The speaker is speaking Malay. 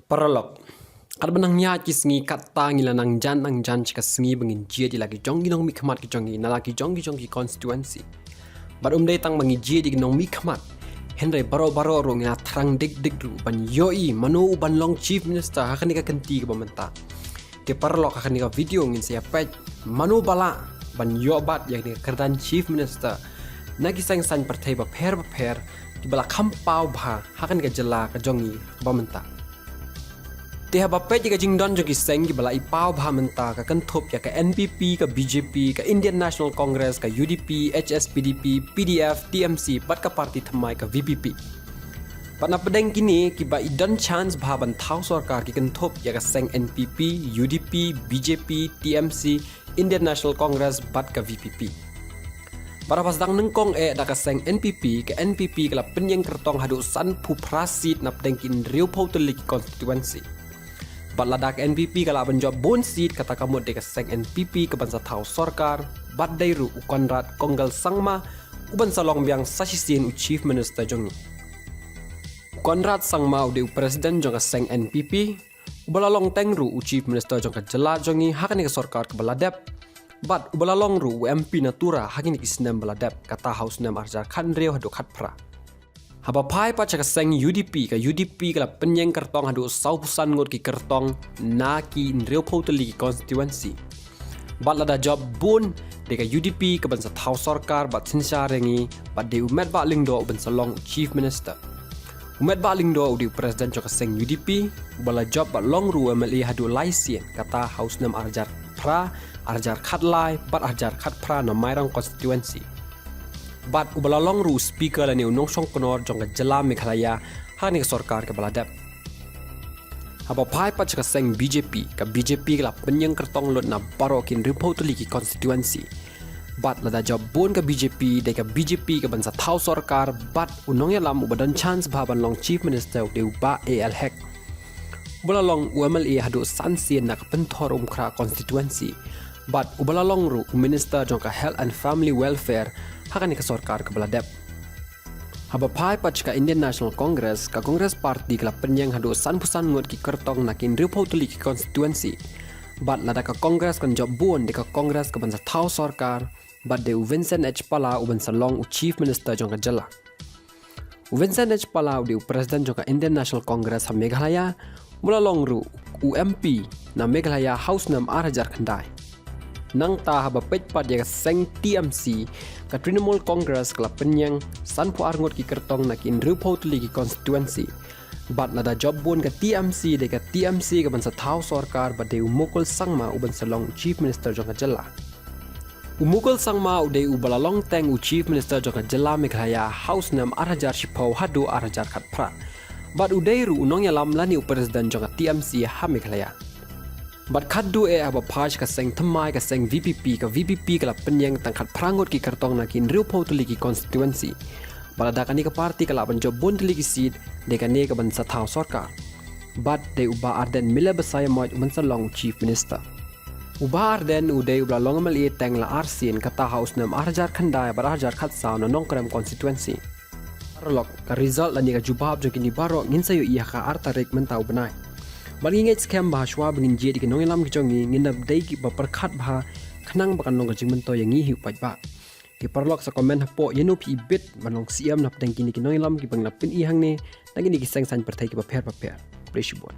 Paralog. Kad benang nya ki sengi kata ngila nang jan chika sengi bengin jia di lagi jonggi nong mi khamat ki jonggi na lagi jonggi constituency. Bad day tang bangi jia di nong mi khamat. Henry baro ro ngila terang dik ru ban yoi manu ban long chief minister hakani ka kenti ka bamenta. Ke paralog hakani ka video ngin sia page manu bala ban yo bat yang ni kerdan chief minister. Nagi sang san partai ba pher ki bala khampau bha hakani ka jela ka jongi ka bamenta. Tiha bapai jika jingdon jogi seng ki bala ipau bha menta ka kanthop ya ka NPP ka BJP ka Indian National Congress ka UDP HSPDP PDF TMC pat ka parti thamai ka VPP pana pedeng kini ki ba idon chance bha ban thau sarkar ki kanthop ya ka seng NPP UDP BJP TMC Indian National Congress bat ka VPP para pasdang nengkong da ka seng NPP ka la penyeng kertong hadu san phu prasit na pedeng kin riu pautelik constituency. Bat ladak NPP kala banjab bon seat kata kamu deka seng NPP ke bansa thau sarkar bat dairu ukonrat konggal sangma uban salong biang sasisin u chief minister jongi ukonrat sangma u presiden jonga seng NPP ubalalong tengru u chief minister jonga jela jongi hakani ke sarkar ke baladep bat ubalalong ru u MP natura hakini kisnem baladep kata house nem arjar khan reu hadu khatpra haba pai pa chaka seng UDP kala penyeng kertong hadu sau pusan ngot ki kertong na ki nreu poteli constituency bat lada job bun deka UDP ke bansa thau sarkar bat sinsha rengi bat de umet ba lingdo ban salong chief minister umet ba lingdo di presiden chaka seng UDP bala job bat long ru MLA hadu laisien kata house nam arjar khatlai bat arjar khat pra na mairang constituency bat ubalalong ru speaker lani unong song konor jonga jela Meghalaya hani ka sarkar ka baladep haba pai pa chaka seng BJP kala penyeng kertong lot na baro kin report ki constituency bat lada job bon ka BJP ka bansa thau sarkar bat unong ya lam ubadan chance bhaban long chief minister de ba AL hek ubalalong UMLA hadu sansien na ka penthor umkhra constituency bat ubalalong ru minister jonga health and family welfare hakani ka sarkar ka baladep haba pai pach ka Indian National Congress ka Congress party kala penyeng hadu san pusan ngot ki kertong nakin repotuli ki constituency bat lada ka Congress kan job bon de ka Congress ka bansa thau sarkar bat de Vincent H Pala u bansa long u chief minister jong ka jela Vincent H Pala u president jong ka Indian National Congress ha Meghalaya mula long ru u MP na Meghalaya house nam Arhajar Khandai nang ta haba pej pat ya seng TMC ka Trinamool Congress kala penyeng san pu arngot ki kertong nakin repotli ki constituency bat lada job bon ka TMC ka bansa thau sarkar bat de umukul sangma uban salong chief minister jonga jela umukul sangma u de ubalalong teng u chief minister jonga jela Meghalaya house nam Arhajar Shipau hadu Arhajar Khatpra bat udairu unong ya lam lani u president jonga TMC ha Meghalaya bat khaddu aba phaj ka seng thamai ka seng VPP kala penyeng tangkhat prangot ki kertong nakin riu poteli ki constituency balada kani ka parti kala ban job bon teli ki seat de kani ka ban sa thau sarkar bat de uba arden mila basaya moj ban salong chief minister uba arden ude ubla longamal e tengla arsin kata house nam Arhajar Khandai Arhajar Khatsa na nongkrem constituency arlok ka result lani ka jubab jo kini baro ngin sayo iya ka artarek mentau benai Balinget scam bah shwa bengin je di kenong lam kijongi nginap dai ki baperkhat bah khnang bakan long jing mento yang hiu paj ba ki parlok sa comment hapo yenu pi bit manong siam nap deng kini kenong lam ki bang lapin i hang ne nang kini ki seng san perthai ki ba pher pressure bon